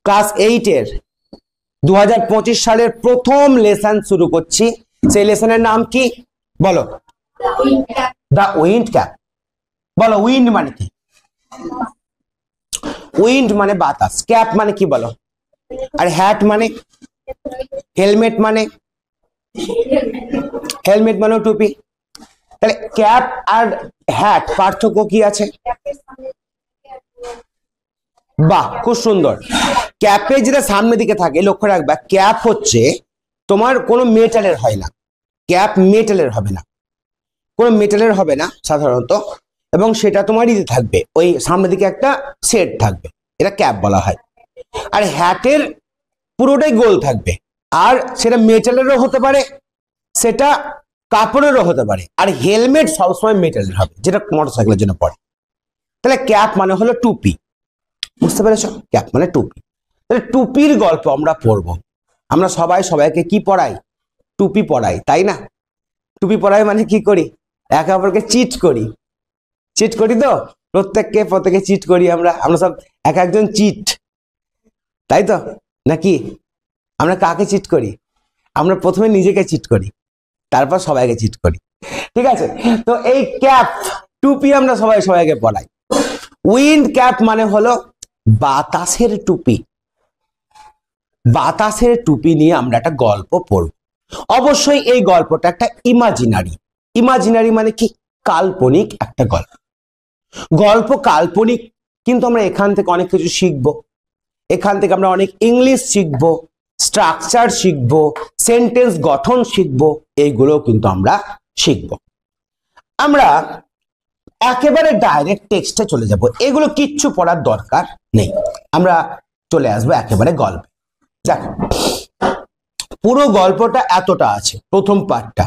Class 8 এর 2025 সালের প্রথম লেসন শুরু করছি। সেই লেসনের নাম কি বলো? দা উইন্ড ক্যাপ। বলো উইন্ড মানে কি? উইন্ড মানে বাতাস, ক্যাপ মানে কি বলো? আর হ্যাট মানে? হেলমেট মানে? হেলমেট মানে টুপি। তাহলে ক্যাপ আর হ্যাট পার্থক্য কি আছে? বাহ, খুব সুন্দর। ক্যাপে যেটা সামনের দিকে থাকে, লক্ষ্য রাখবে, ক্যাপ হচ্ছে তোমার কোনো মেটালের হয় না, ক্যাপ মেটালের হবে না, কোনো মেটালের হবে না সাধারণত, এবং সেটা তোমার ইতে থাকবে, ওই সামনের দিকে একটা সেট থাকবে, এটা ক্যাপ বলা হয়। আর হ্যাটের পুরোটাই গোল থাকবে, আর সেটা মেটালেরও হতে পারে, সেটা কাপড়েরও হতে পারে। আর হেলমেট সবসময় মেটালের হবে, যেটা মোটরসাইকেলের জন্য পড়ে। তাহলে ক্যাপ মানে হলো টুপি, বুঝতে পেরেছো? ক্যাপ মানে টুপি। তাহলে টুপির গল্প আমরা পড়বো। আমরা সবাই সবাইকে কি পড়াই? টুপি পড়াই, তাই না? টুপি পড়াই মানে কি করি? একে অপরকে চিট করি। চিট করি তো, প্রত্যেকে চিট করি। আমরা সব এক একজন চিট, তাই তো নাকি? আমরা কাকে চিট করি? আমরা প্রথমে নিজেকে চিট করি, তারপর সবাইকে চিট করি, ঠিক আছে? তো এই ক্যাপ টুপি আমরা সবাইকে পড়াই। উইন্ড ক্যাপ মানে হলো বাতাসের টুপি। বাতাসের টুপি নিয়ে আমরা একটা গল্প পড়ব। অবশ্যই এই গল্পটা একটা ইমাজিনারি। ইমাজিনারি মানে কি? কাল্পনিক একটা গল্প। গল্প কাল্পনিক, কিন্তু আমরা এখান থেকে অনেক কিছু শিখবো। এখান থেকে আমরা অনেক ইংলিশ শিখবো, স্ট্রাকচার শিখবো, সেন্টেন্স গঠন শিখবো, এইগুলো কিন্তু আমরা শিখবো। আমরা একেবারে ডাইরেক্ট টেক্সটে চলে যাব, এগুলো কিচ্ছু পড়ার দরকার নেই। আমরা চলে আসবো একেবারে গল্পে। দেখো, পুরো গল্পটা এতটা আছে, প্রথম পার্টটা,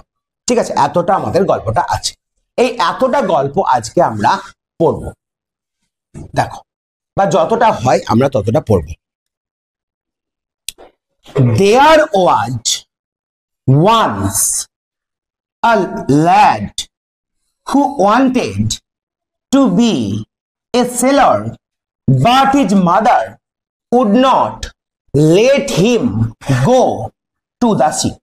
ঠিক আছে? এতটা আমাদের গল্পটা আছে। এই এতটা গল্প আজকে আমরা পড়ব। দেখো, বা যতটা হয় আমরা ততটা পড়ব। There was once a lad who wanted to be a sailor, but his mother would not let him go to the sea.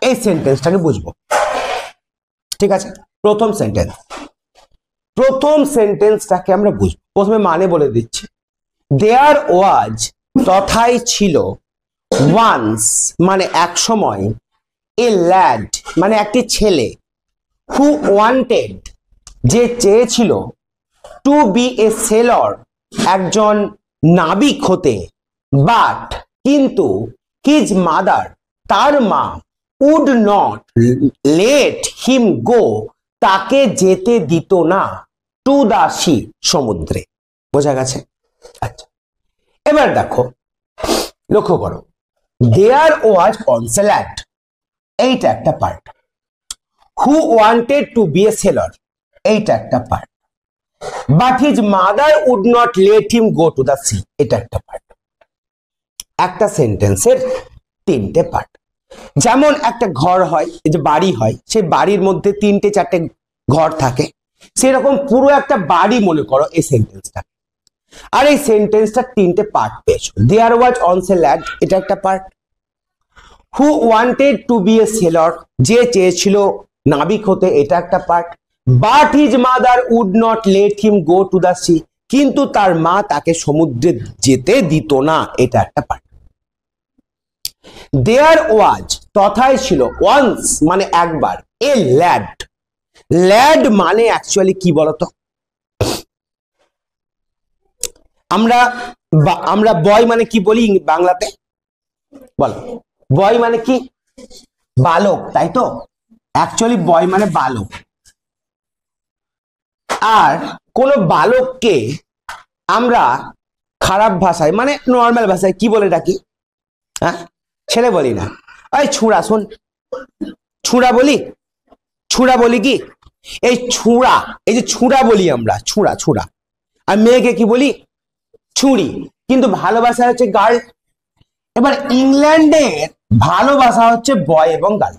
এই সেন্টেন্সটাকে বুঝবো, ঠিক আছে? প্রথম সেন্টেন্সটাকে আমরা বুঝবো। প্রথমে মানে বলে দিচ্ছি। দেয়ার ওয়াজ তথায় ছিল, ওয়ান্স মানে এক সময়, এ ল্যাড মানে একটি ছেলে, হু ওয়ান্টেড যে চেয়েছিল, টু বি এ সেলর একজন নাবিক হতে, বাট কিন্তু, হিজ মাদার তার মা, would not let him go তাকে যেতে দিত না, টু দা সি সমুদ্রে। বোঝা গেছে? আচ্ছা, এবার দেখো, লক্ষ্য করো, দেয়ার ওয়াজ ওয়ান্স এ ল্যাড, এইটা একটা part. Who wanted to be a sailor, এইটা একটা part. But his mother would not let him go to the sea, এটা একটা পার্ট। একটা সেন্টেন্সের তিনটে পার্ট। যেমন একটা ঘর হয়, এই যে বাড়ি হয়, সেই বাড়ির মধ্যে তিনটে চারটে ঘর থাকে, সেরকম পুরো একটা বাড়ি মনে করো এই সেন্টেন্সটা। আর এই সেন্টেন্সটা তিনটে পার্ট পেয়েছো। দেয়ার ওয়াজ ওয়ান্স এ ল্যাড, এটা একটা part. Who wanted to be a sailor, যে চেয়েছিল নাবিক হতে, এটা একটা part. But his mother would not let him go to the sea, কিন্তু তার মা তাকে সমুদ্রে যেতে দিত না, এটা একটা পার্ট। দেয়ার ওয়াজ তথায় ছিল, ওয়ান্স মানে একবার, এ ল্যাড, ল্যাড মানে অ্যাকচুয়ালি কি বলতো? আমরা বয় মানে কি বলি বাংলাতে? বলো, বয় মানে কি? বালক, তাই তো? অ্যাকচুয়ালি বয় মানে বালক। আর কোন বালককে আমরা খারাপ ভাষায় মানে নর্মাল ভাষায় কি বলে ডাকি? হ্যাঁ, ছেলে বলি না, ওই ছুঁড়া, শোন, ছুঁড়া বলি। ছুঁড়া বলি কি? এই ছুঁড়া, এই যে ছুঁড়া বলি আমরা, ছুঁড়া। আর মেয়েকে কি বলি? ছুঁড়ি। কিন্তু ভালোবাসা হচ্ছে গার্ল। এবার ইংল্যান্ডের ভালোবাসা হচ্ছে বয় এবং গার্ল।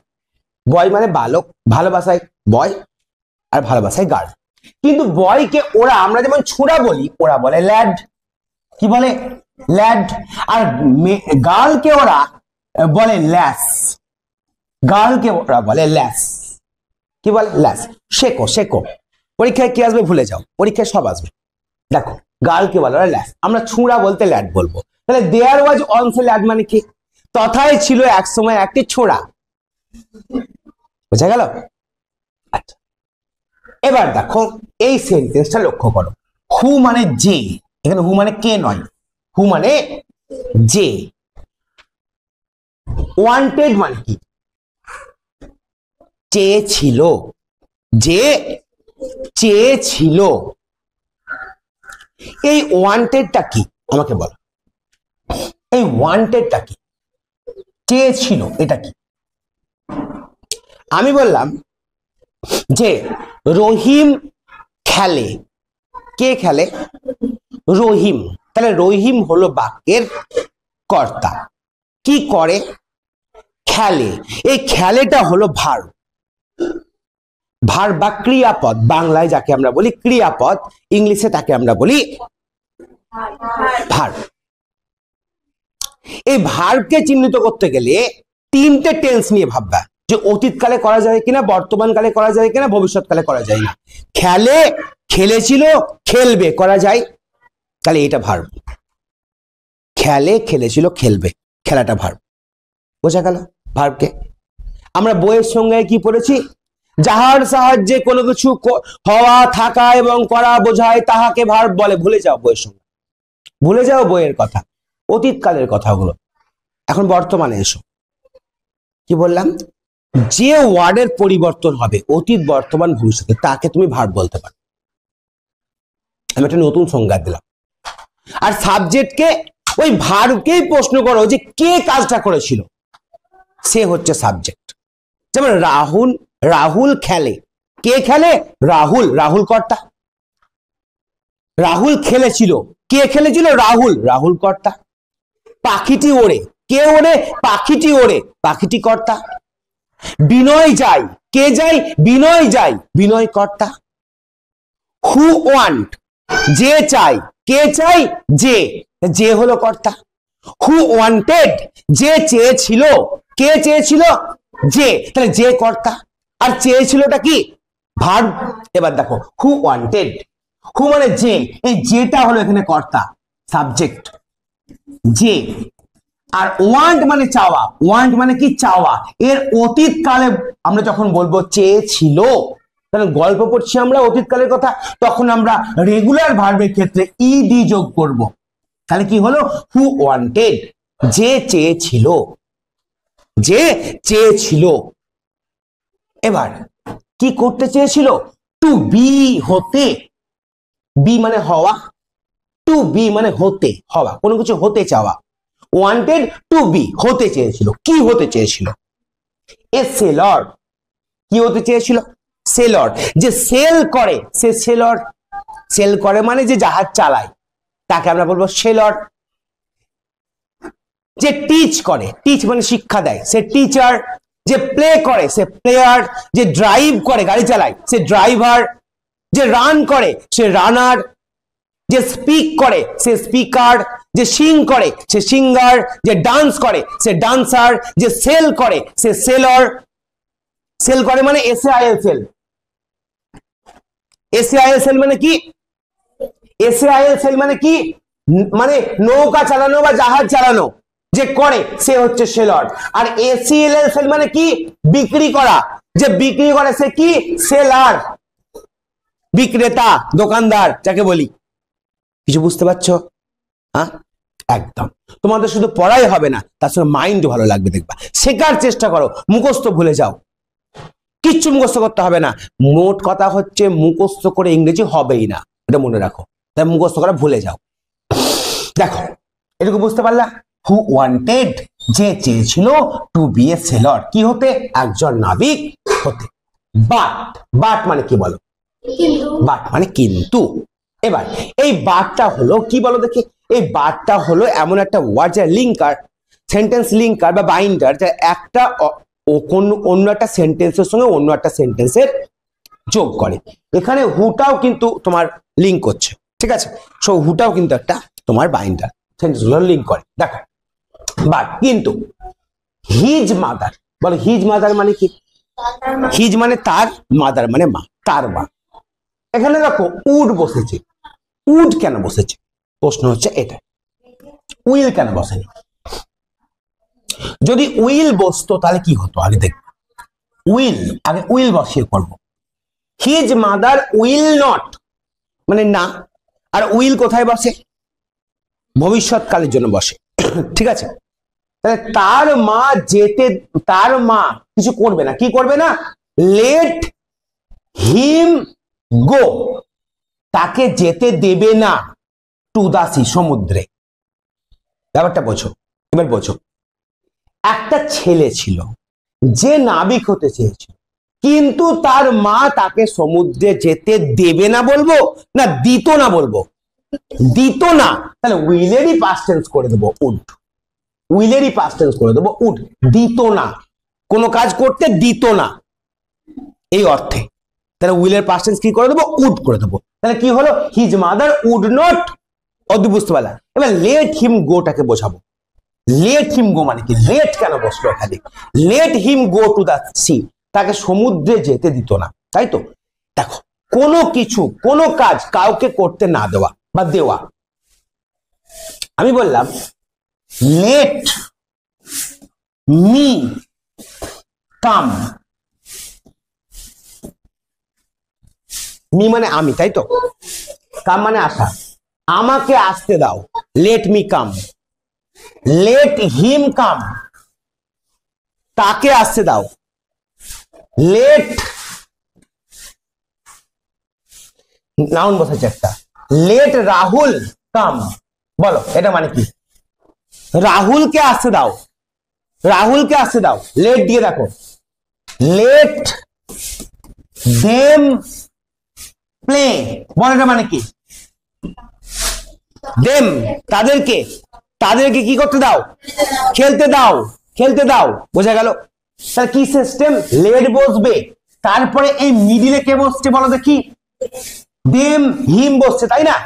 বয় মানে বালক, ভালোবাসায় বয়, আর ভালোবাসায় গার্ল। কিন্তু বয়কে ওরা, আমরা যেমন ছুঁড়া বলি, ওরা বলে ল্যাড। কি বলে? ল্যাড। আর গার্লকে ওরা বলে ল্যাস। গার্লকে ওরা বলে ল্যাস। কি বলে? ল্যাস। শেখো শেখো, পরীক্ষায় কি আসবে ভুলে যাও, পরীক্ষায় সব আসবে। দেখো গার্লকে বলে ওরা ল্যাস, আমরা ছুঁড়া বলতে ল্যাড বলবো। তাহলে দেয়ার ওয়াজ অনস এ ল্যাড মানে কি? তথায় ছিল এক সময় একটি ছোড়া। বোঝা গেল? আচ্ছা, এবার দেখো এই সেন্টেন্সটা লক্ষ্য করো। হু মানে যে, এখানে হু মানে কে নয়, হু মানে যে। ওয়ান্টেড মানে কি? চেয়েছিল, যে চেয়েছিল। এই ওয়ান্টেডটা কি আমাকে বলো, এই ওয়ান্টেডটা কি? চেয়েছিল এটা কি? আমি বললাম যে রহিম খেলে। কে খেলে? রহিম। তাহলে রহিম হলো বাক্যের কর্তা। কি করে? খেলে। এই খেলেটা হলো ভার্ব। ভার্ব বা ক্রিয়াপদ, বাংলায় যাকে আমরা বলি ক্রিয়াপদ, ইংলিশে তাকে আমরা বলি ভার্ব। এই ভার্বকে চিহ্নিত করতে গেলে তিনটে টেন্স নিয়ে ভাববা, যে অতীতকালে করা যায় কিনা, বর্তমান কালে করা যায় কিনা, ভবিষ্যৎকালে করা যায় না। খেলে, খেলেছিল, খেলবে করা যায়, তাহলে এটা ভার্ব। খেলে, খেলেছিল, খেলবে, খেলাটা ভার্ব। বোঝা গেল ভার্বকে? আমরা বইয়ের সঙ্গে কি পড়েছি? যাহার সাহায্যে কোনো কিছু হওয়া, থাকা এবং করা বোঝায় তাহাকে ভার্ব বলে। ভুলে যাও বইয়ের সঙ্গে, ভুলে যাও বইয়ের কথা, অতীতকালের কথাগুলো। এখন বর্তমানে এসো। কি বললাম? যে ওয়ার্ডের পরিবর্তন হবে অতীত, বর্তমান, ভবিষ্যতে, তাকে তুমি ভার্ব বলতে পারো। আমি একটা নতুন সংজ্ঞা দিলাম। আর সাবজেক্টকে, ওই ভার্বকেই প্রশ্ন করো যে কে কাজটা করেছিল, সে হচ্ছে সাবজেক্ট। যেমন রাহুল, রাহুল খেলে। কে খেলে? রাহুল, রাহুল কর্তা। রাহুল খেলেছিল। কে খেলেছিল? রাহুল, রাহুল কর্তা। পাখিটি ওড়ে। কে ওড়ে? পাখিটি ওড়ে, পাখিটি কর্তা। বিনয় যায়। কে যায়? বিনয় যায়, বিনয় কর্তা। হু ওয়ান্ট, যে চাই। কে চাই? যে, যে হলো কর্তা। হু ওয়ান্টেড, যে চেয়েছিল। কে চেয়েছিল? যে, তাহলে যে কর্তা। আর চেয়েছিলটা কি? ভার্ব। এবার দেখো হু ওয়ান্টেড, হু মানে যে, এই যেটা হলো এখানে কর্তা, সাবজেক্ট যে। আর ওয়ান্ট মানে চাওয়া। ওয়ান্ট মানে কি? চাওয়া। এর অতীতকালে আমরা যখন বলবো চেয়েছিল, কারণ গল্প পড়ছি আমরা অতীতকালের কথা, তখন আমরা রেগুলার ভার্বের ক্ষেত্রে ইডি যোগ করব। তাহলে কি হলো? হু ওয়ান্টেড, যে চেয়েছিল, যে চেয়েছিল। এবার কি করতে চেয়েছিল? টু বি, হতে। বি মানে হওয়া, টু বি মানে হতে, হওয়া, কোনো কিছু হতে চাওয়া। ওয়ান্টেড টু বি, হতে চেয়েছিল। কি হতে চেয়েছিল? এ সেলর। কি হতে চেয়েছিল? সেলর। যে সেল করে সে সেলর। সেল করে মানে যে জাহাজ চালায়, তাকে আমরা বলবো সেলর। যে টিচ করে, টিচ মানে শিক্ষা দেয়, সে টিচার। যে প্লে করে সে প্লেয়ার। যে ড্রাইভ করে, গাড়ি চালায়, সে ড্রাইভার। যে রান করে সে রানার। যে স্পিক করে সে স্পিকার। যে সিং করে সে সিঙ্গার। যে ডান্স করে সে ডান্সার। যে সেল করে সে সেলর। সেল করে মানে এসএআইএল। এসএআইএল মানে কি? এসএআইএল মানে কি? মানে নৌকা চালানো বা জাহাজ চালানো। যে করে সে হচ্ছে সেলর। আর এসিএলএল মানে কি? বিক্রি করা। যে বিক্রি করে সে কি? সেলার, বিক্রেতা, দোকানদার যাকে বলি। কিছু বুঝতে পারছো? হ্যাঁ, একদম। তোমাদের শুধু পড়াই হবে না, তার সঙ্গে মাইন্ড ভালো লাগবে, দেখবা। শেখার চেষ্টা করো, মুখস্থ ভুলে যাও, কিচ্ছু মুখস্থ করতে হবে না। মোট কথা হচ্ছে মুখস্থ করে ইংরেজি হবেই না, এটা মনে রাখো। তাই মুখস্থ করা ভুলে যাও। দেখো এটুকু বুঝতে পারলা? হু ওয়ান্টেড, যে চেয়েছিল, টু বি এ সেলর, কি হতে? একজন নাবিক হতে। বাট, বাট মানে কি বলো? বাট মানে কিন্তু। এবার এই বাটটা হলো কি বলো দেখি? এই বাটটা হলো এমন একটা ওয়ার্ড যা লিঙ্কার, সেন্টেন্স লিঙ্কার বা বাইন্ডার, যা একটা অন্য একটা সেন্টেন্সের সঙ্গে অন্য একটা সেন্টেন্সের যোগ করে। এখানে হুটাও কিন্তু তোমার লিঙ্ক করছে, ঠিক আছে? সো হুটাও কিন্তু একটা তোমার বাইন্ডার, সেন্টেন্সগুলো লিঙ্ক করে। দেখো বাট কিন্তু হিজ মাদার, বলো হিজ মাদার মানে কি? হিজ মানে তার, মাদার মানে মা, তার মা। এখানে দেখো উড বসেছে, উড কেন বসেছে? প্রশ্ন হচ্ছে এটা, উইল কেন বসেনি? যদি উইল বসতো তাহলে কি হতো আগে দেখ, উইল আগে উইল বসিয়ে করবো। হিজ মাদার উইল নট মানে না, আর উইল কোথায় বসে? ভবিষ্যৎকালের জন্য বসে, ঠিক আছে? তাহলে তার মা যেতে, তার মা কিছু করবে না, কি করবে না? লেট হিম গো, তাকে যেতে দেবে না টু দা সি, সমুদ্রে। ব্যাপারটা বোঝো, এবার বোঝো। একটা ছেলে ছিল যে নাবিক হতে চেয়েছিল, কিন্তু তার মা তাকে সমুদ্রে যেতে দেবে না বলবো না দিত না বলবো? দিত না। তাহলে উইলেরই পাস্ট টেন্স করে দেবো উড, উইলেরই পাস্ট টেন্স করে দেবো উড। দিত না, কোনো কাজ করতে দিত না এই অর্থে, তাহলে উইলের পাস্ট টেন্স কি করে দেবো? উড করে দেবো। তাহলে কি হলো? হিজ মাদার উড নট, অদ্ভুত বুঝতে পারলাম। এবার লেট হিম গোটাকে বোঝাবো। লেট হিম গো মানে কি? লেট কেন বসলো এখানে? Let him go to the sea, তাকে সমুদ্রে যেতে দিত না, তাই তো? দেখো কোনো কিছু, কোনো কাজ কাউকে করতে না দেওয়া বা দেওয়া। আমি বললাম লেট মি কাম, মি মানে আমি, তাই তো? কাম মানে আসা, আমাকে আসতে দাও, let me come. Let him come, তাকে আসতে দাও। লেট, নাউন বসাচ্ছে একটা, লেট রাহুল কাম, বলো এটা মানে কি? রাহুলকে আসতে দাও, রাহুলকে আসতে দাও, লেট দিয়ে দেখো। লেট দেম প্লে, বলো এটা মানে কি? দেম তাদেরকে, তাদেরকে কি করতে দাও? খেলতে দাও, খেলতে দাও, বোঝা গেল? তাহলে কি সিস্টেম? লেট বসবে, তারপরে এই মিডিলে কে বসছে বলো দেখি? দেম হিম বসছে, তাই না?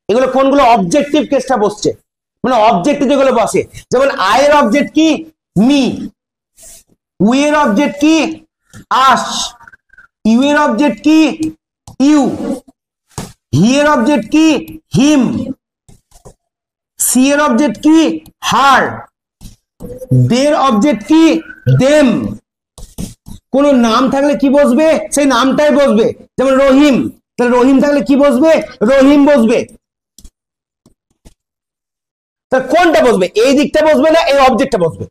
এগুলো কোনগুলো? অবজেক্টিভ কেসটা বসছে, মানে অবজেক্টিভ যেগুলো বসে, যেমন আই এর অবজেক্ট কি? মি। উই এর অবজেক্ট কি? আস। ইউ এর অবজেক্ট কি? ইউ। হি এর অবজেক্ট কি? হিম। সি এর অবজেক্ট কি? হার। দের অবজেক্ট কি? দেম। কোন নাম থাকলে কি বসবে? সেই নামটাই বসবে, যেমন রহিম, তাহলে রহিম থাকলে কি বসবে? রহিম বসবে। তাহলে কোনটা বসবে? এই দিকটা বসবে না এই অবজেক্টটা বসবে?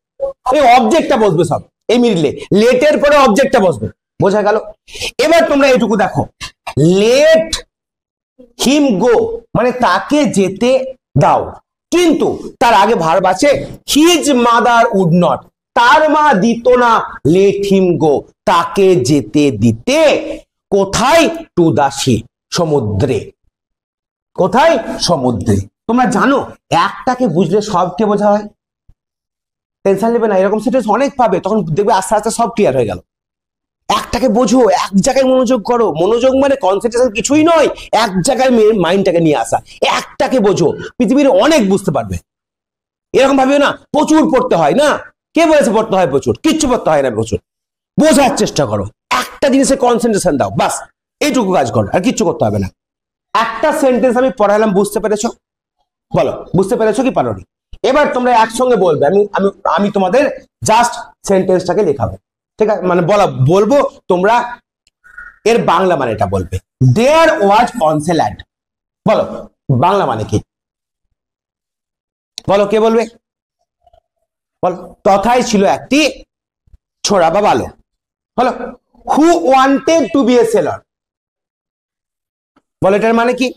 এই অবজেক্টটা বসবে সব এই মিডলে, লেটের পরে অবজেক্টটা বসবে, বোঝা গেল? এবার তোমরা এইটুকু দেখো, লেট হিম গো মানে তাকে যেতে দাও, কিন্তু তার আগে ভার্ব আছে হিজ মাদার উড নট, তার মা দিত না লেট হিম গো, তাকে যেতে দিতে। কোথায়? টু দা সি, সমুদ্রে। কোথায়? সমুদ্রে। তোমরা জানো একটাকে বুঝলে সবকে বোঝা হয়, টেনশন নেবে না, এরকম সেন্টেন্স অনেক পাবে, তখন দেখবে আস্তে আস্তে সব ক্লিয়ার হয়ে গেল। একটাকে বোঝো, এক জায়গায় মনোযোগ করো, মনোযোগ মানে কনসেন্ট্রেশন কিছুই নয়, এক জায়গায় মাইন্ডটাকে নিয়ে আসা। একটাকে বোঝো, পৃথিবীর অনেক বুঝতে পারবে। এরকম ভাবিও না প্রচুর পড়তে হয়, না, কে বলেছে পড়তে হয় প্রচুর? কিচ্ছু পড়তে হয় না প্রচুর, বোঝার চেষ্টা করো, একটা জিনিসে কনসেন্ট্রেশন দাও, বাস এইটুকু কাজ করো, আর কিচ্ছু করতে হবে না। একটা সেন্টেন্স আমি পড়ালাম, বুঝতে পেরেছো? বলো বুঝতে পেরেছো কি পারোনি? এবার তোমরা একসঙ্গে বলবে, আমি আমি আমি তোমাদের জাস্ট সেন্টেন্সটাকে লেখাবো, ঠিক আছে? মানে বলবো, তোমরা এর বাংলা মানেটা বলবে। দেয়ার ওয়াজ অনস এ ল্যাড, বলো বাংলা মানে কি? বলো, কে বলবে? বলো। তথায় ছিল একটি ছোড়া বা বালক, বলো। Who wanted to be a sailor, বলো এটার মানে কি?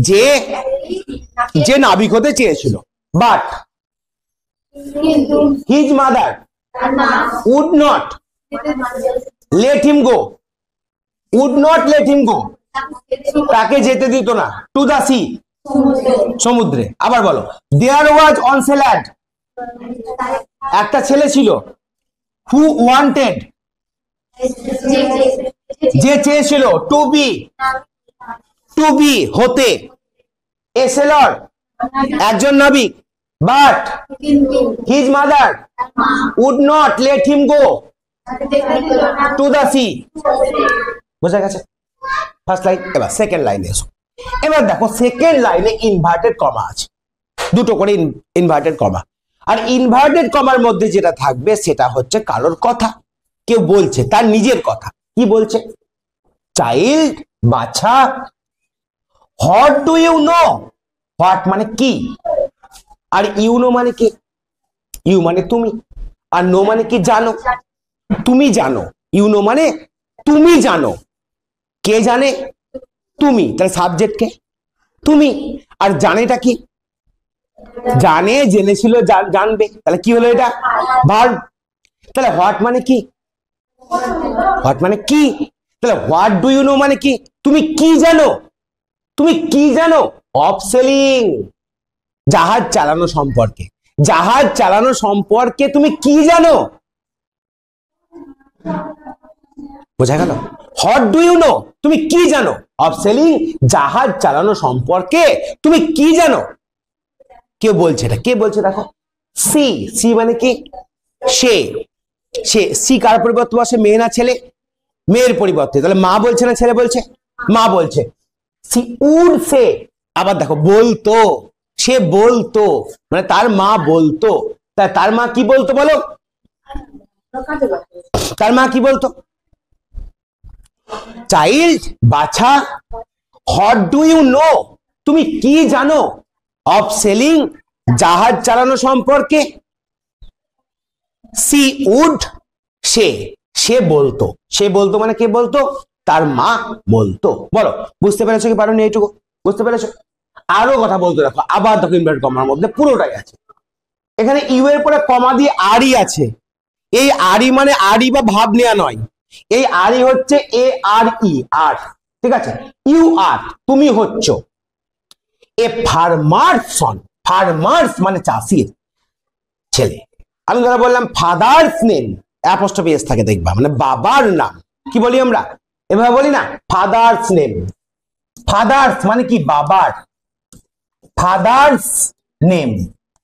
যে, যে নাবিক হতে চেয়েছিল, but his mother would not let him go, would not let him go, তাকে যেতে দিত না টু দা সি, সমুদ্রে। আবার বলো, দেয়ার ওয়াজ অনস এ ল্যাড, একটা ছেলে ছিল, হু ওয়ান্টেড যে চেয়েছিল, টু বি হতে, এ সেলর একজন নাবিক, but his mother would not let him go to the sea. বোঝা গেছে ফার্স্ট লাইন। এবার সেকেন্ড লাইনে এসো। এবার দেখো সেকেন্ড লাইনে ইনভার্টেড কমা আছে, দুটো করে ইনভার্টেড কমা। আর ইনভার্টেড কমার মধ্যে যেটা থাকবে সেটা হচ্ছে কারোর কথা, কেউ বলছে তার নিজের কথা। কি বলছে? চাইল্ড, বাচ্চা। What do you know? What মানে কি, আর ইউ নো মানে কি? ইউ মানে তুমি, আর নো মানে কি? জানো, তুমি জানো। ইউ নো মানে তুমি জানো। কে জানে? তুমি। তাহলে সাবজেক্ট কে? তুমি। আর জানেটা কি? জানে, জেনেছিল, জানবে। তাহলে কি হলো এটা? ভার্ব। তাহলে হোয়াট মানে কি? হোয়াট মানে কি? তাহলে হোয়াট ডু ইউ নো মানে কি? তুমি কি জানো? তুমি কি জানো? অফ সেলিং, জাহাজ চালানো সম্পর্কে। জাহাজ চালানো সম্পর্কে তুমি কি জানো? বোঝা গেল? হোয়াট ডু ইউ নো, তুমি কি জানো? অফ সেলিং, জাহাজ চালানো সম্পর্কে তুমি কি জানো? কেউ বলছে, এটা কে বলছে? দেখো সি। সি মানে কি? সে। সে। সি কার পরিবর্তে বসে? মেয়ে না ছেলে? মেয়ের পরিবর্তে। তাহলে মা বলছে না ছেলে বলছে? মা বলছে। She would say. আবার দেখো বলতো, সে বলতো, মানে তার মা বলতো। তার মা কি বলতো বলো? তার মা কি বলতো? চাইল্ড, বাচ্চা। হোয়াট ডু ইউ নো, তুমি কি জানো? অফ সেলিং, জাহাজ চালানো সম্পর্কে। সি উড, সে। সে বলতো। সে বলতো মানে কে বলতো? তার মা বলতো। বলো বুঝতে পেরেছো কি পারোনি? এইটুকু বুঝতে পেরেছো? আরো কথা বলতে রাখো। আবার দেখো ইনভার্টেড কমার মধ্যে পুরোটাই আছে। এখানে ইউ এর পরে কমা দিয়ে আরই আছে। এই আরই মানে আরই বা ভাব নেওয়া নয়, এই আরই হচ্ছে এ আর ই, আর। ঠিক আছে? ইউ আর, তুমি হচ্ছ এ ফার্মার্স সন। ফার্মার্স মানে চাষির ছেলে। আমি ধরা বললাম ফাদার্স নেম, অ্যাপোস্ট্রফি এস থাকে দেখবা, মানে বাবার নাম। কি বলি আমরা? এভাবে বলি না, ফাদার্স নেম। ফাদার্স মানে কি? বাবার। ফাদার্স নেম,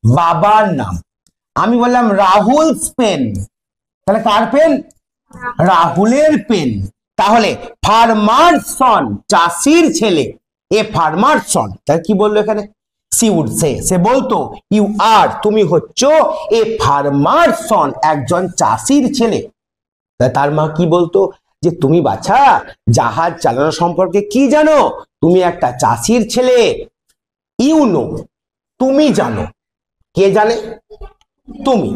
বাবার নাম। আমি বললাম রাহুলস পেন, তাহলে কার পেন? রাহুলের পেন। তাহলে ফার্মার্স সন, চাষির ছেলে। এ ফার্মার্স সন, তাহলে কি বললো এখানে? সি উড সে, সে বলতো। ইউ আর, তুমি হচ্ছ এ ফার্মার্স সন, একজন চাষির ছেলে। তার মা কি বলতো? যে তুমি বাছা জাহাজ চালানো সম্পর্কে কি জানো? তুমি একটা চাষির ছেলে। ইউ নো, তুমি জানো। কে জানে? তুমি।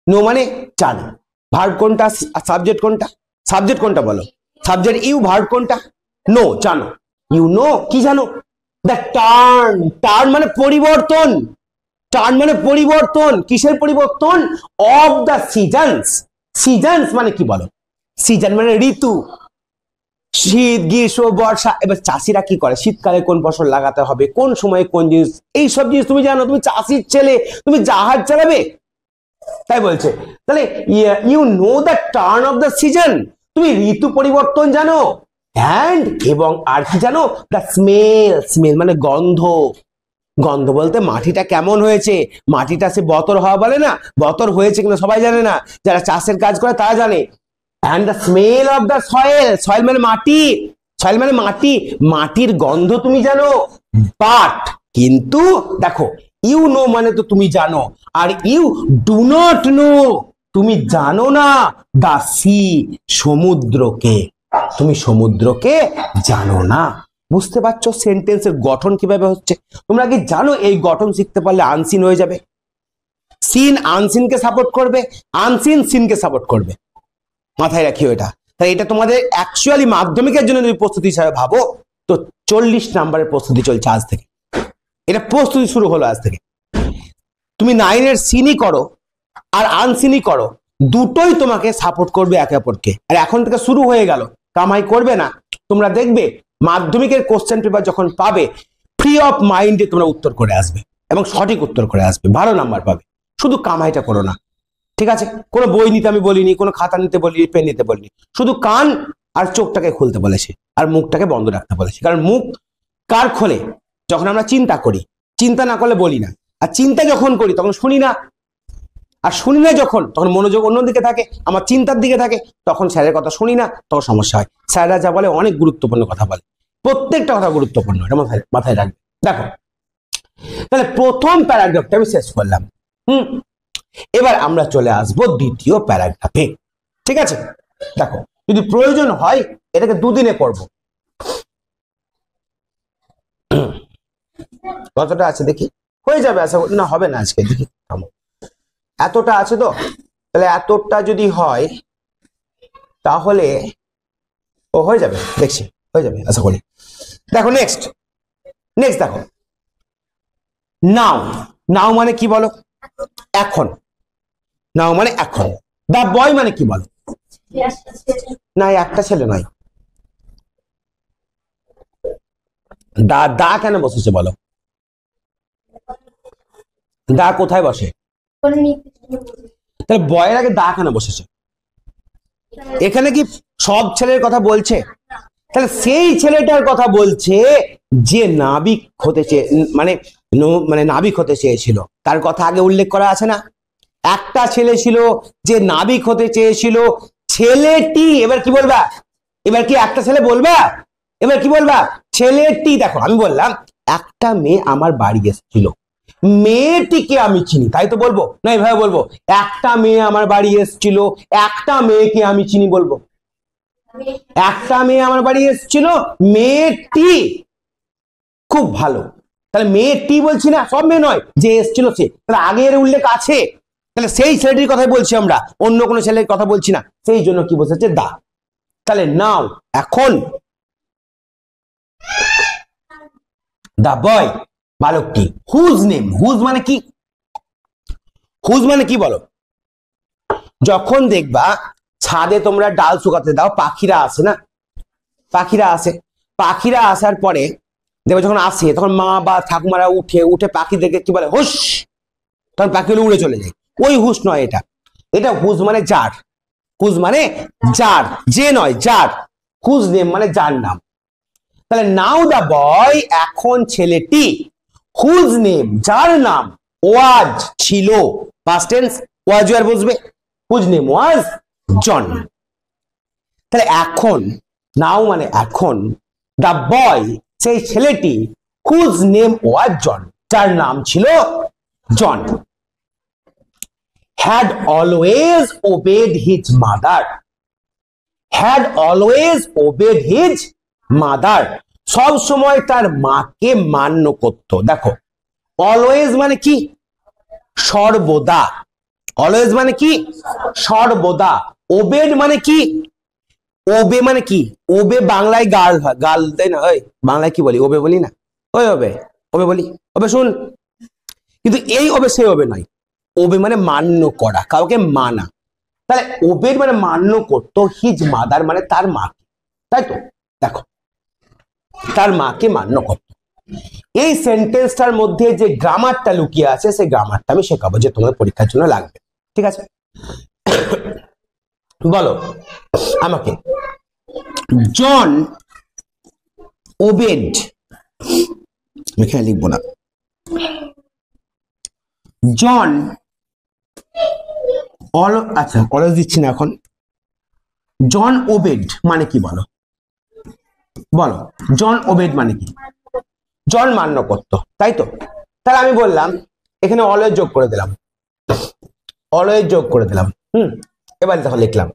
নো মানে জানো। ভার্ব কোনটা? সাবজেক্ট কোনটা? সাবজেক্ট কোনটা বলো? সাবজেক্ট ইউ, ভার্ব কোনটা? নো, জানো। ইউ নো, কি জানো? The turn. টার্ন মানে পরিবর্তন। টার্ন মানে পরিবর্তন। কিসের পরিবর্তন? Of the seasons. সিজনস মানে কি বলো? সিজন মানে ঋতু। শীত, গ্রীষ্ম, বর্ষা। এবার চাষিরা কি করে? শীতকালে কোন ফসল লাগাতে হবে, কোন সময়ে কোন জিনিস, এইসব জিনিস তুমি জানো। তুমি চাষির ছেলে, তুমি জাহাজ চালাবে। তাই বলছে। তাহলে you know the turn of the season, তুমি ঋতু পরিবর্তন জানো। অ্যান্ড, এবং আর কি জানো? The smell. স্মেল মানে গন্ধ। গন্ধ বলতে মাটিটা কেমন হয়েছে, মাটিটা সে বতর হওয়া বলে না, বতর হয়েছে কিনা সবাই জানে না, যারা চাষের কাজ করে তারা জানে। And the smell of the soil. Soil মানে মাটি। সয়েল মানে মাটি, মাটির গন্ধ তুমি জানো। বাট, কিন্তু দেখো ইউ নো মানে তো তুমি জানো, আর ইউ ডু নট নো, তুমি জানো না দা সি, সমুদ্রকে। তুমি সমুদ্রকে জানো না। বুঝতে পারছো সেন্টেন্সের গঠন কিভাবে হচ্ছে? তোমরা কি জানো এই গঠন শিখতে পারলে আনসিন হয়ে যাবে। সিন আনসিনকে সাপোর্ট করবে, আনসিন সিনকে সাপোর্ট করবে। মাথায় রাখিও এটা। তাই এটা তোমাদের অ্যাকচুয়ালি মাধ্যমিকের জন্য যদি প্রস্তুতি হিসাবে ভাবো, তো 40 নাম্বারের প্রস্তুতি চলছে আজ থেকে। এটা প্রস্তুতি শুরু হলো আজ থেকে। তুমি 9 এর সিনই করো আর আনসিনই করো, দুটোই তোমাকে সাপোর্ট করবে একে অপরকে। আর এখন থেকে শুরু হয়ে গেল, কামাই করবে না। তোমরা দেখবে মাধ্যমিকের কোশ্চেন পেপার যখন পাবে, ফ্রি অফ মাইন্ডে তোমরা উত্তর করে আসবে এবং সঠিক উত্তর করে আসবে, ভালো নাম্বার পাবে। শুধু কামাইটা করো না, ঠিক আছে? কোনো বই নিতে আমি বলিনি, কোনো খাতা নিতে বলিনি, পেন নিতে বলিনি। শুধু কান আর চোখটাকে খুলতে বলেছি, আর মুখটাকে বন্ধ রাখতে বলেছি। কারণ মুখ কার খোলে? যখন আমরা চিন্তা করি। চিন্তা না করলে বলি না, আর চিন্তা যখন করি তখন শুনি না, আর শুনি না যখন তখন মনোযোগ অন্যদিকে থাকে, আমার চিন্তার দিকে থাকে, তখন স্যারের কথা শুনি না, তখন সমস্যা হয়। স্যাররা যা বলে অনেক গুরুত্বপূর্ণ কথা বলে, প্রত্যেকটা কথা গুরুত্বপূর্ণ, এটা মাথায় মাথায় রাখবে। দেখো তাহলে প্রথম প্যারাগ্রাফটা আমি শেষ করলাম। এবার আমরা চলে আসবো দ্বিতীয় প্যারাগ্রাফে, ঠিক আছে? দেখো যদি প্রয়োজন হয় এটাকে দুদিনে করব। কতটা আছে দেখি, হয়ে যাবে আশা করি, না হবে না আজকে, দেখি এতটা আছে তো, তাহলে এতটা যদি হয় তাহলে ও হয়ে যাবে, দেখছি হয়ে যাবে আশা করি। দেখো নেক্সট দেখো, নাও। নাও মানে কি বলো? এখন। নাও মানে এখন। দা বয় মানে কি বলো? না একটা ছেলে নয়। দা দা কেন বসেছে বলো? দা কোথায় বসে? তাহলে বয়ের আগে দা কেন বসেছে? এখানে কি সব ছেলের কথা বলছে? তাহলে সেই ছেলেটার কথা বলছে যে নাবিক হতে চেয়ে, মানে মানে নাবিক হতে চেয়েছিল, তার কথা আগে উল্লেখ করা আছে না? একটা ছেলে ছিল যে নাবিক হতে চেয়েছিল, ছেলেটি। এবার কি বলবা? এবার কি একটা ছেলে বলবা? এবার কি বলবা? ছেলেটি। দেখো আমি বললাম একটা মেয়ে আমার বাড়ি এসেছিল, মেয়েটিকে আমি চিনি, তাই তো বলবো না? এভাবে বলবো একটা মেয়ে আমার বাড়ি এসেছিল, একটা মেয়েকে আমি চিনি বলবো। একটা মেয়ে আমার বাড়ি এসেছিল, মেয়েটি। খুব ভালো, তাহলে মেয়েটি বলছি না, সব মেয়ে নয়, যে এসেছিল সে, তাহলে আগের উল্লেখ আছে, তাহলে সেই ছেলেটির কথাই বলছি আমরা, অন্য কোনো ছেলের কথা বলছি না, সেই জন্য কি বসেছে? দা। তাহলে নাও এখন, দা বয় বালকটি, হুজ নেম। হুজ মানে কি? হুজ মানে কি বলো? যখন দেখবা ছাদে তোমরা ডাল শুকাতে দাও, পাখিরা আসে না? পাখিরা আসে, পাখিরা আসার পরে দেখবে যখন আসে তখন মা বা ঠাকুমারা উঠে উঠে পাখিদেরকে কি বলে? হুস। তখন পাখিগুলো উড়ে চলে যায়। ওই হুস নয় এটা, এটা হুজ মানে যার। হুজ মানে যার, যে নয় যার। হুজ নেম মানে যার নাম। তাহলে নাও দা বয়, এখন ছেলেটি, হুজ নেম যার নাম, ওয়াজ ছিল, পাস্ট টেন্স, ওয়াজ আর বসবে, হুজ নেম ওয়াজ জন। তাহলে এখন, নাও মানে এখন, দা বয় সেই ছেলেটি, হুজ নেম ওয়াজ জন, যার নাম ছিল জন, had always obeyed his mother. had always obeyed his mother, সব সময় তার মাকে মান্য করত। দেখো অলওয়েজ মানে কি? সর্বদা। অলওয়েজ মানে কি? সর্বদা। ওবেড মানে কি? ওবে মানে কি? ওবে বাংলায় গার্ল হয়, গার্ল, তাই না? ওই বাংলায় কি বলি? ওবে বলি না? ওই ওবে, ওবে বলি, ওবে শুন। কিন্তু এই ওবে সেই ওবে নয়, ওবে মানে মান্য করা, কাউকে মানা। তাহলে ওবেড মানে মান্য করতো, হিজ মাদার মানে তার মাকে, তাই তো? দেখো তার মাকে মান্য করত। এই সেন্টেন্সটার মধ্যে যে গ্রামারটা লুকিয়ে আছে, সেই গ্রামারটা আমি শেখাবো, যে তোমার পরীক্ষার জন্য লাগবে, ঠিক আছে? বলো আমাকে, জন ওবেড, এখানে লিখবো না, জন আচ্ছা অলওয়েজ দিচ্ছি না এখন। জন ওবেড মানে কি বলো? বলো জন ওবেড মানে কি? জন মান্য করতো, তাই তো? তাহলে আমি বললাম এখানে অলওয়েজ যোগ করে দিলাম, অলওয়েজ যোগ করে দিলাম। এবার দেখো লিখলাম,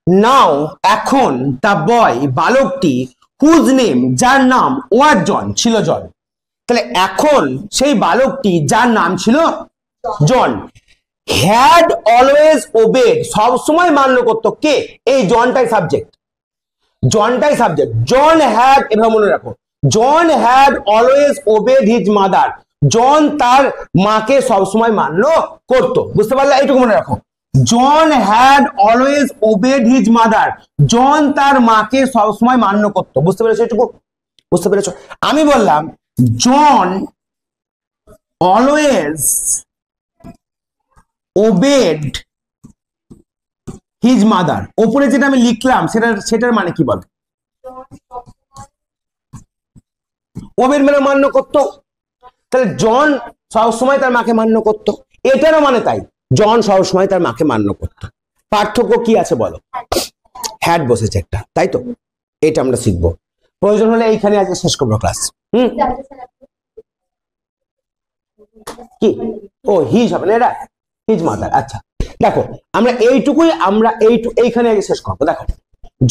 নাও এখন, দা বয় বালকটি, হুজ নেম যার নাম, ওয়াজ জন ছিল জন। তাহলে এখন সেই বালকটি যার নাম ছিল জন, হ্যাড অলওয়েজ ওবেড, সব সময় মান্য করতো, কে? এই জনটাই সাবজেক্ট, জনটাই সাবজেক্ট। জন হ্যাড, এভাবে মনে রাখো, John had always obeyed his mother, John তার মাকে সবসময় মান্য করতো। বুঝতে পারলে? এইটুকু মনে রাখো, John had always obeyed his mother, John তার মাকে সবসময় মান্য করতো। বুঝতে পেরেছো? এইটুকু বুঝতে পেরেছো? আমি বললাম জন অলওয়েজ ওবেড হিজ মাদার, ওপরে যেটা আমি লিখলাম সেটার মানে কি বল? ওবেড মানে মান্য করতো। তাহলে জন সবসময় তার মাকে মান্য করতো, এটারও মানে তাই, জন সবসময় তার মাকে মান্য করতো। পার্থক্য কি আছে বলো? হ্যাড বসেছে একটা, তাই তো? এটা আমরা শিখবো, প্রয়োজন হলে এইখানে আজকে শেষ করবো ক্লাস। কি ও হিজ হবে না, এটা হিজ মাদার। আচ্ছা দেখো আমরা এইটুকুই এইখানে আগে শেষ করবো। দেখো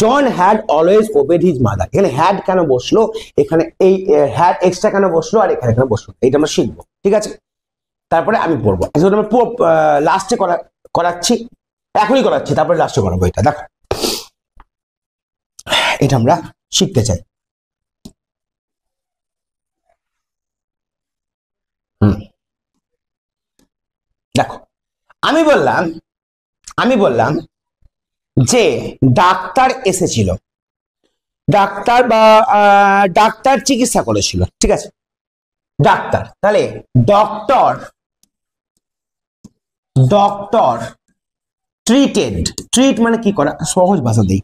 John had always obeyed his mother, এখানে হ্যাড কেন বসলো, এখানে এই হ্যাড এক্সট্রা কেন বসলো, আর এখানে কেন বসলো, এইটা আমরা শিখবো, ঠিক আছে? তারপরে আমি পড়বো, আমরা পুরো লাস্টে করাচ্ছি, এখনই করাচ্ছি, তারপরে লাস্টে করাবো। এটা দেখো, এটা আমরা শিখতে চাই। দেখো আমি বললাম যে ডাক্তার এসেছিল, ডাক্তার বা ডাক্তার চিকিৎসা করেছিল, ঠিক আছে? ডাক্তার, তাহলে ডক্টর ট্রিটেড, ট্রিট মানে কি করা, সহজ ভাষা দেই,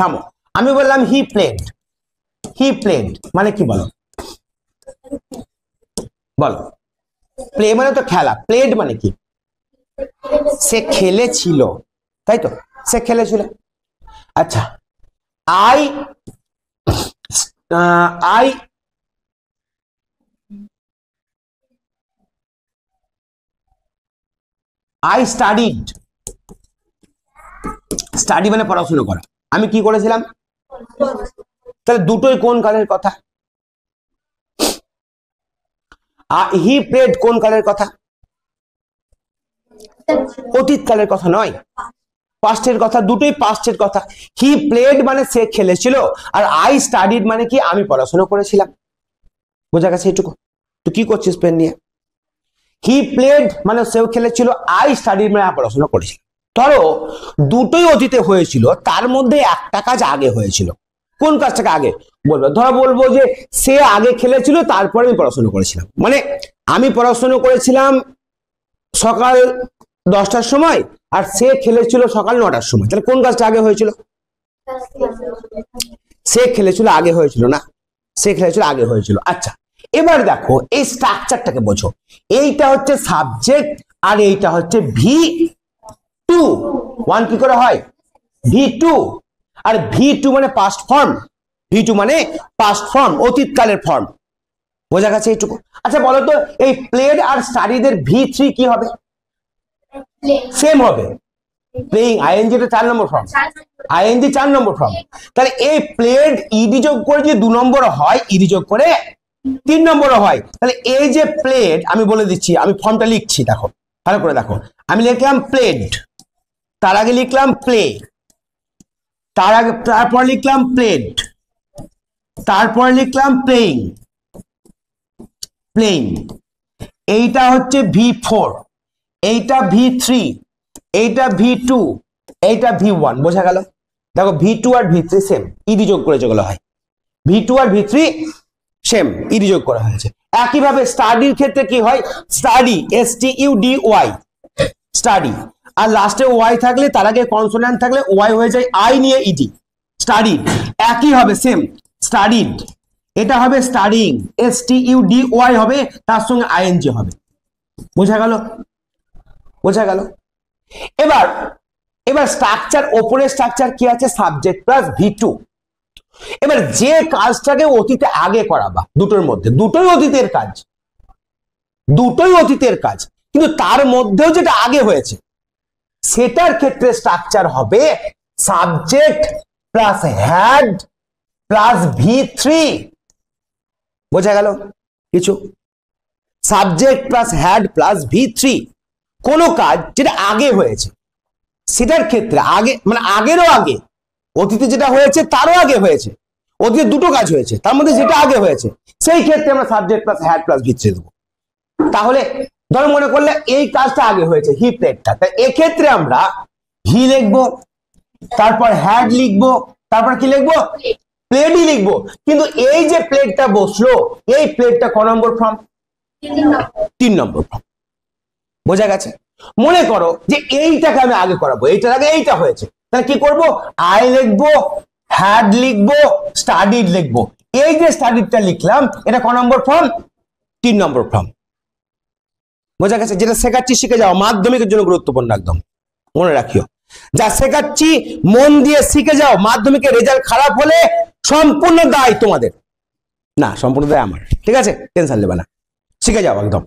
থামো। আমি বললাম হি প্লেড মানে কি বলো, প্লে মানে তো খেলা, প্লেড মানে কি, সে খেলেছিল, তাই তো? সে খেলেছিল। আচ্ছা আই স্টাডি মানে পড়াশোনা করা, আমি কি করেছিলাম? তাহলে দুটোই কোন কালের কথা? হি প্লেড কোন কালের কথা? অতীত কালের কথা নয়, পাস্টের কথা, দুটোই পাস্টের কথা। হি প্লেড মানে সে খেলেছিল, আর আই স্টাডিড মানে কি, আমি পড়াশোনা করেছিলাম। বোঝা গেছে এটুকু? তুই কি করছিস পেন নিয়ে? হি প্লেড মানে সেও খেলেছিল, আই স্টাডিড মানে পড়াশোনা করেছিল। ধরো দুটোই অতীতে হয়েছিল, তার মধ্যে একটা কাজ আগে হয়েছিল, কোন কাজটাকে আগে বলবো? ধরো বলবো যে সে আগে খেলেছিল, তারপরে আমি পড়াশোনা করেছিলাম, মানে আমি পড়াশোনা করেছিলাম সকাল 10টার সময়, আর সে খেলেছিল সকাল 9টার সময়, তাহলে কোন কাজটা আগে হয়েছিল? সে খেলেছিল আগে হয়েছিল না, সে খেলেছিল আগে হয়েছিল। আচ্ছা এবার দেখো এই স্ট্রাকচারটাকে বোঝো, এইটা হচ্ছে সাবজেক্ট আর এইটা হচ্ছে V2, ওয়ান কি করে হয়? V2, আর V2 মানে পাস্ট ফর্ম, V2 মানে পাস্ট ফর্ম, অতীতকালের ফর্ম। বোঝা গেছে এইটুকু? আচ্ছা বলো তো এই প্লেড আর স্টাডিদের V3 কি হবে? সেম হবে, প্লেইং, আইএনজি টা 4 নম্বর ফর্ম, আইএনজি 4 নম্বর ফর্ম। তাহলে এই প্লেড ইডি যোগ করে যে 2 নম্বর হয়, ইডি যোগ করে 3 নম্বর হয়। তাহলে এই যে প্লেড, আমি বলে দিচ্ছি, আমি ফর্মটা লিখছি, দেখো ভালো করে দেখো। আমি লিখলাম প্লেড, তার আগে লিখলাম প্লে, তারপর লিখলাম প্লেড, তারপর লিখলাম প্লেইং, এইটা হচ্ছে V4, এইটা V3, এইটা V2, এইটা V1। বোঝা গেল? দেখো V2 আর V3 সেম, ইডি যোগ করে যেগুলো হয়, V2 আর V3 সেম, ইডি যোগ করা হয়েছে। একইভাবে স্টাডির ক্ষেত্রে কি হয়? স্টাডি, STUDY, স্টাডি, আর লাস্টে ওয়াই থাকলে, তার আগে কনসোনেন্ট থাকলে ওয়াই হয়ে যায় আই নিয়ে ইডি, স্টাডি। একই হবে সেম, স্টাডিড, এটা হবে স্টাডিং, STUDY হবে, তার সঙ্গে আইএনজি হবে। বোঝা গেল? এবার স্ট্রাকচার, ওপরের স্ট্রাকচার কি আছে? Subject plus V2। এবার যে কাজটাকে অতীতে আগে করাবা, দুটোর মধ্যে, দুটোই অতীতের কাজ, কিন্তু তার মধ্যেও যেটা আগে হয়েছে সেটার ক্ষেত্রে স্ট্রাকচার হবে subject plus had plus V3। বোঝা গেল কিছু? Subject plus had plus V3, কোন কাজ যেটা আগে হয়েছে সেটার ক্ষেত্রে আগে মানে আগেরও আগে, অতীতে যেটা হয়েছে তারও আগে হয়েছে, অতীতে দুটো কাজ হয়েছে, তার মধ্যে যেটা আগে হয়েছে সেই ক্ষেত্রে আমরা subject plus had plus V3 দেবো। তাহলে ধরো মনে করলে এই কাজটা আগে হয়েছে, হি প্লেডটা, তাই এক্ষেত্রে আমরা হি লিখবো, তারপর হ্যাড লিখবো, তারপর কি লিখবো? প্লেডই লিখবো। কিন্তু এই যে প্লেডটা বসলো, এই প্লেডটা ক নম্বর ফর্ম? 3 নম্বর ফর্ম। বোঝা গেছে? মনে করো যে এইটাকে আমি আগে করাবো, এইটার আগে এইটা হয়েছে, তাহলে কি করব? আই লিখবো, হ্যাড লিখবো, স্টাডিড লিখবো। এই যে স্টাডিডটা লিখলাম, এটা ক নম্বর ফর্ম? 3 নম্বর ফর্ম। বোঝা গেছে? যেটা শেখাচ্ছি শিখে যাও, মাধ্যমিকের জন্য গুরুত্বপূর্ণ, একদম মনে রাখিও। যা শেখাচ্ছি মন দিয়ে শিখে যাও, মাধ্যমিকের রেজাল্ট খারাপ হলে সম্পূর্ণ দায় তোমাদের না, সম্পূর্ণ দায় আমার। ঠিক আছে, টেনশন নেবে না, শিখে যাও একদম।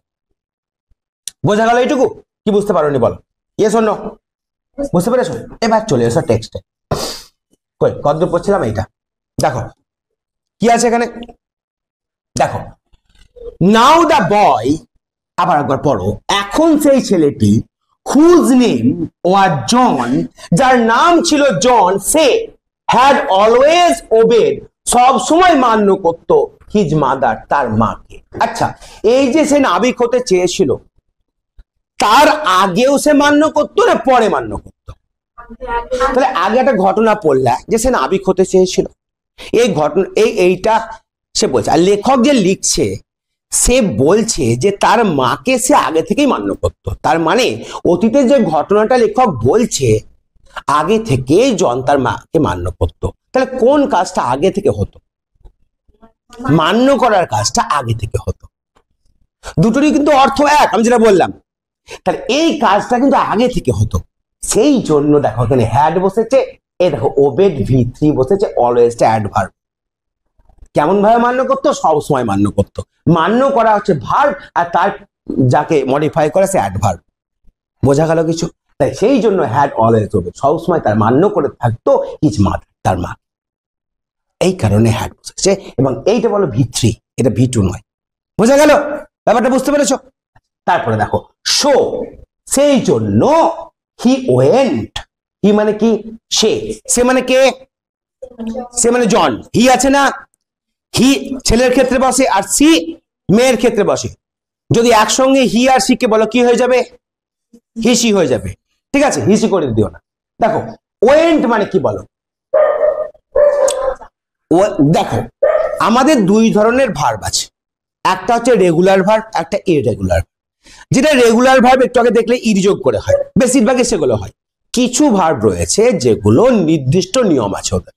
বোঝা গেল এইটুকু? কি বুঝতে পারোনি বলো? Yes or no? বুঝতে পেরেছো? এবার চলে এসো টেক্সটে। কই কতদূর পড়ছিলাম? এইটা দেখো কি আছে এখানে, দেখো নাও দ্য বয়, আবার একবার পড়ো, এখন সেই ছেলেটি হুজ নেম ওয়াজ জন, যার নাম ছিল জন, সে হ্যাড অলওয়েজ ওবেড, সব সময় মান্য করত হিজ মাদার, তার মাকে। আচ্ছা, এই যে সে নাবিক হতে চেয়েছিল, তার আগেও সে মান্য করতো না পরে মান্য করতো? তাহলে আগে একটা ঘটনা পড়লা যে সে নাবিক হতে চেয়েছিল, এই ঘটনা এইটা সে বলছে। আর লেখক যে লিখছে সে বলছে যে তার মাকে সে আগে থেকেই মান্য করতো। তার মানে অতীতের যে ঘটনাটা লেখক বলছে আগে থেকেই জন তার মাকে মান্য করতো। তাহলে কোন কাজটা আগে থেকে হতো? মান্য করার কাজটা আগে থেকে হতো। দুটোরই কিন্তু অর্থ এক, আমি যেটা বললাম। তাহলে এই কাজটা কিন্তু আগে থেকে হতো, সেই জন্য দেখো এখানে হ্যাড বসেছে, এই দেখো ওবেড V3 বসেছে, অলওয়েজটা অ্যাডভার্ব। কেমন ভাবে মান্য করতো? সব সময় মান্য করতো। মান্য করা হচ্ছে ভার্ব, আর তার যাকে মডিফাই করে সে অ্যাডভার্ব। বোঝা গেল কিছু? তাই সেই জন্য হ্যাড অলওয়েজ ওবেড, সব সময় তার মান্য করে থাকতো হিজ মাদার, তার মা। এই কারণে হ্যাড বসেছে। এবং এইটা বলো V3, এটা V2 নয়। বোঝা গেল ব্যাপারটা? বুঝতে পেরেছো? তারপরে দেখো শো, সেই জন্য হি ওয়েন্ট, হি মানে কি? সে মানে কে? সে মানে জন। হি আছে না, হি ছেলের ক্ষেত্রে বসে আর সি মেয়ের ক্ষেত্রে বসে। যদি একসঙ্গে হি আর সি কে বলো কি হয়ে যাবে? হিসি হয়ে যাবে। ঠিক আছে, হিসি করে দিও না। দেখো ওয়েন্ট মানে কি বলো? দেখো আমাদের দুই ধরনের ভার্ব আছে, একটা হচ্ছে রেগুলার ভার্ব, একটা ইররেগুলার। যেটা রেগুলার ভার্ব একটু আগে দেখলে ইর যোগ করে হয়, বেশিরভাগই সেগুলো হয়। কিছু ভার্ব রয়েছে যেগুলো নির্দিষ্ট নিয়ম আছে ওদের,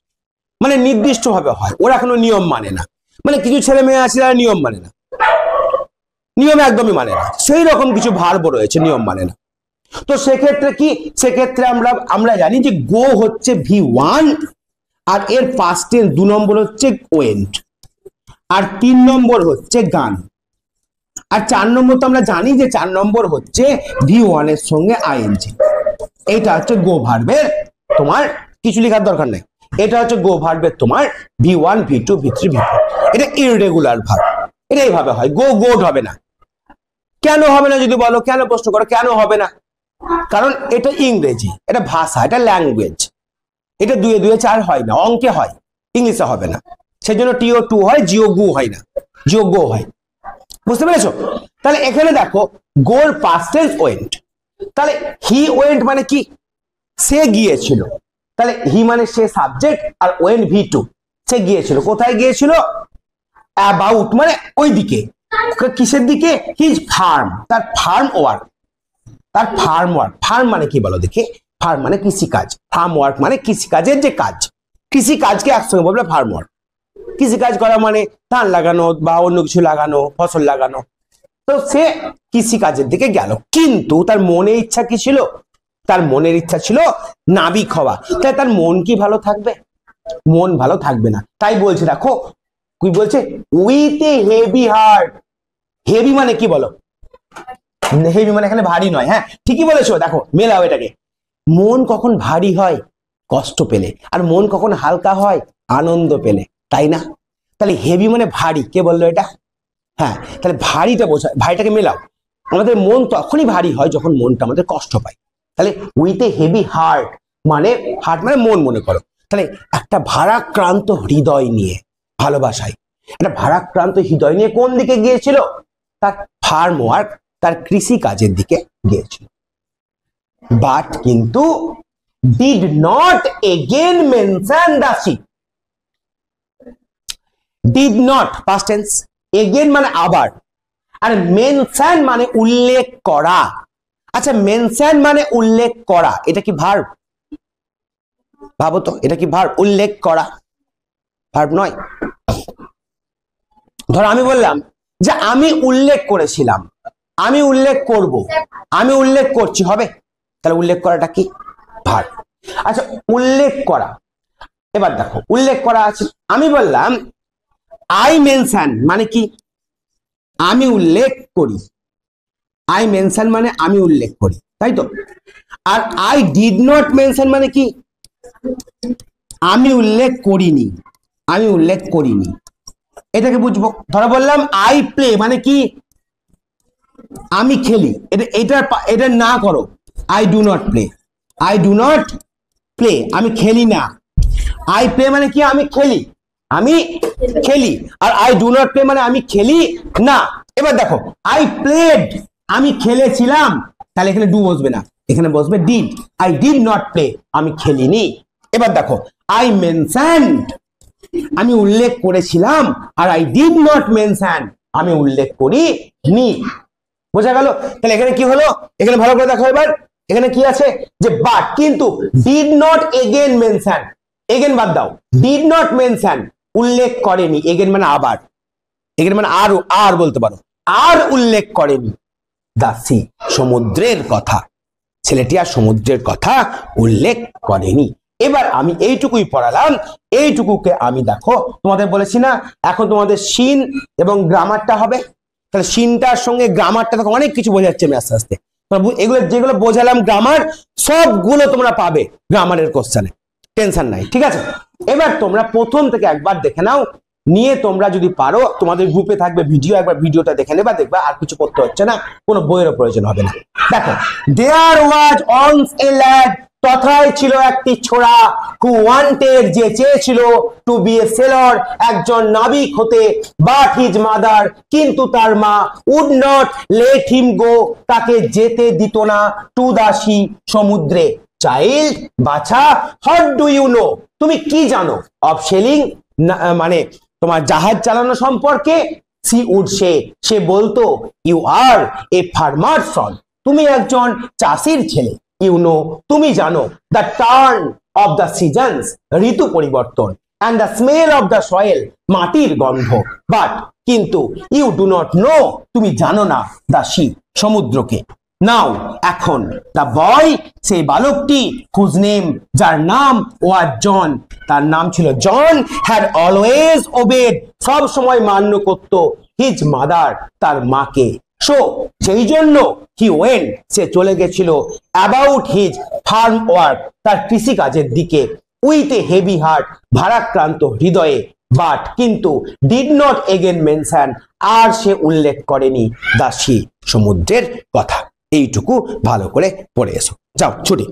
মানে নির্দিষ্ট ভাবে হয়, ওরা কোনো নিয়ম মানে না। মানে কিছু ছেলে মেয়ে আছে যারা নিয়ম মানে না, নিয়ম একদমই মানে না, সেই রকম কিছু ভার্ব রয়েছে নিয়ম মানে না। তো সেক্ষেত্রে কি? সেক্ষেত্রে আমরা জানি যে গো হচ্ছে V1, আর এর পাস্ট টেন্স 2 নম্বর হচ্ছে ওয়েন্ট, আর 3 নম্বর হচ্ছে গান, আর 4 নম্বর তো আমরা জানি যে 4 নম্বর হচ্ছে V1 এর সঙ্গে আইএনজি। এটা হচ্ছে গো ভার্বের, তোমার কিছু লেখার দরকার নেই। এটা হচ্ছে গো ভার্বের তোমার V1 V2 V3 V4। এটা ইররেগুলার ভার্ব, এটা এইভাবে হয়, গো গোড হবে না। কেন হবে না যদি বলো? কেন প্রশ্ন করো কেন হবে না? কারণ এটা ইংরেজি, এটা ভাষা, এটা ল্যাঙ্গুয়েজ। এটা 2 এ 2 এ 4 হয় না, অঙ্কে হয়, ইংলিশে হবে না। সেজন্য টিও 2 হয়, জিও গু হয় না, জিও গো হয়। বুঝতে পেরেছো? তাহলে এখানে দেখো গোর পাস্ট টেন্স ওয়েন্ট। তাহলে হি ওয়েন্ট মানে কি? সে গিয়েছিল। তাহলে হি মানে সে সাবজেক্ট, আর ওয়েন্ট V2, সে গিয়েছিল। কোথায় গিয়েছিল? অ্যাবাউট মানে ওইদিকে। কিসের দিকে? হিজ ফার্ম, তার ফার্ম ওয়ার্ক, তার ফার্ম ওয়ার্ক। ফার্ম মানে কি বলো দেখি? ফার্ম মানে কৃষিকাজ, ফার্ম ওয়ার্ক মানে কৃষিকাজের যে কাজ, কৃষিকাজকে একসঙ্গে বলবে ফার্ম ওয়ার্ক। কৃষিকাজ করা মানে ধান লাগানো বা অন্য কিছু লাগানো, ফসল লাগানো। তো সে কৃষিকাজের দিকে গেল, কিন্তু তার মনে ইচ্ছা কি ছিল? তার মনের ইচ্ছা ছিল নাবিক হওয়া। তাই তার মন কি ভালো থাকবে? মন ভালো থাকবে না। তাই বলছে দেখো কি বলছে, with a heavy heart. Heavy মানে কি বলো? হেভি মানে এখানে ভারী নয়। হ্যাঁ ঠিকই বলেছো, দেখো মেলাও এটাকে। মন কখন ভারী হয়? কষ্ট পেলে। আর মন কখন হালকা হয়? আনন্দ পেলে, তাই না? তাহলে হেভি মানে ভারী, কে বললো এটা? হ্যাঁ, তাহলে ভারীটা বোঝা, ভারীটাকে মেলাও। আমাদের মন তখনই ভারী হয় যখন মনটা আমাদের কষ্ট পায়। তাহলে উইথ এ হেভি হার্ট মানে, হার্ট মানে মন মনে করো। তাহলে একটা ভারাক্রান্ত হৃদয় নিয়ে, ভালোবাসায় একটা ভারাক্রান্ত হৃদয় নিয়ে কোন দিকে গিয়েছিল? তার ফার্ম ওয়ার্ক, তার কৃষি কাজের দিকে গিয়েছিল। বাট কিন্তু did not again mention the ship. did not past tense, again মানে আবার, আর মেনশন মানে উল্লেখ করা। আচ্ছা মেনশন মানে উল্লেখ করা, এটা কি ভার্ব? ভাবো তো, এটা কি ভার্ব? উল্লেখ করা ভার্ব নয়। ধরো আমি বললাম যে আমি উল্লেখ করেছিলাম, আমি উল্লেখ করব, আমি উল্লেখ করছি, হবে? তাহলে উল্লেখ করাটা কি? ভার্ব। আচ্ছা, উল্লেখ করা, এবার দেখো উল্লেখ করা আছে, আমি বললাম আই মেনশন মানে কি? আমি উল্লেখ করি। আই মেনশন মানে আমি উল্লেখ করি, তাই তো? আর আই ডিড নট মেনশন মানে কি? আমি উল্লেখ করিনি, আমি উল্লেখ করিনি। এটাকে বুঝবো। ধরো বললাম আই প্লে মানে কি? আমি খেলি। এটা না করো, I do not play, I do not play, আমি খেলি না। আই প্লে মানে কি? আমি খেলি, আমি খেলি। আর আই ডু নট প্লে মানে আমি খেলি না। এবার দেখো আই প্লেড, আমি খেলেছিলাম, তাহলে এখানে ডু বসবে না, এখানে বসবে did. I did not play, আমি খেলিনি। এবার দেখো আই মেনশনড, আমি উল্লেখ করেছিলাম। আর আই ডিড নট মেনশন, আমি উল্লেখ করিনি। বোঝা গেল? তাহলে এখানে কি হলো? এখানে ভালো করে দেখো এবার, এখানে কি আছে? যে বাট, কিন্তু did not again mention, again বাদ দাও, ডিড নট মেনশন উল্লেখ করেনি, এগেন মানে আবার, এগেন মানে আর বলতে পারো, আর উল্লেখ করেনি দা সি, সমুদ্রের কথা। ছেলেটি আর সমুদ্রের কথা উল্লেখ করেনি। এবার আমি এইটুকুই পড়ালাম, এইটুকুকে আমি দেখো তোমাদের বলেছি না এখন তোমাদের সিন এবং গ্রামারটা হবে। তাহলে সিনটার সঙ্গে গ্রামারটা দেখো অনেক কিছু বোঝাচ্ছে আমি আস্তে আস্তে। এগুলো যেগুলো বোঝালাম গ্রামার, সবগুলো তোমরা পাবে গ্রামারের কোশ্চেনে, টেনশন নাই, ঠিক আছে? এবার তোমরা প্রথম থেকে একবার দেখে নাও, নিয়ে তোমরা যদি পারো তোমাদের গ্রুপে থাকবে ভিডিও, একবার ভিডিওটা দেখে নেবা, দেখবা আর কিছু করতে হচ্ছে না, কোনো বইয়েরও প্রয়োজন হবে না। দেখো, দেয়ার ওয়াজ অনস এ ল্যাড, তথায় ছিল একটি ছোড়া, হু ওয়ান্টেড, যে চেয়েছিল, টু বি এ সেলর, একজন নাবিক হতে, বাট হিজ মাদার, কিন্তু তার মা, would not let him go, তাকে যেতে দিত না, টু দা সি, সমুদ্রে। চাইল্ড, বাছা, হোয়াট ডু ইউ নো, তুমি কি জানো, অফ সেলিং, মানে তোমার জাহাজ চালানো সম্পর্কে, সি উড, সে বলতো, ইউ আর এ ফার্মার সন, তুমি একজন চাষির ছেলে, ইউ নো, তুমি জানো, the turn of the seasons, ঋতু পরিবর্তন, and the smell of the soil, মাটির গন্ধ, বাট কিন্তু, ইউ ডু নট নো, তুমি জানো না, দ্য সি, সমুদ্রকে। নাও, এখন, দ্য বয়, সেই বালকটি, whose name, যার নাম, ওয়াজ জন, তার নাম ছিল জন, had always obeyed, সব সময় মান্য করত, হিজ মাদার, তার মাকে। সো সেই জন্য হি ওয়েন্ট, সে চলে গেছিল, অ্যাবাউট হিজ ফার্ম ওয়ার্ক, তার কৃষি কাজের দিকে, উইথ এ হেভি হার্ট, ভারাক্রান্ত হৃদয়ে, বাট কিন্তু, ডিড নট এগেন মেনশন, আর সে উল্লেখ করেনি, দা সি, সমুদ্রের কথা। এইটুকু ভালো করে পড়ে এসো, যাও ছুটি।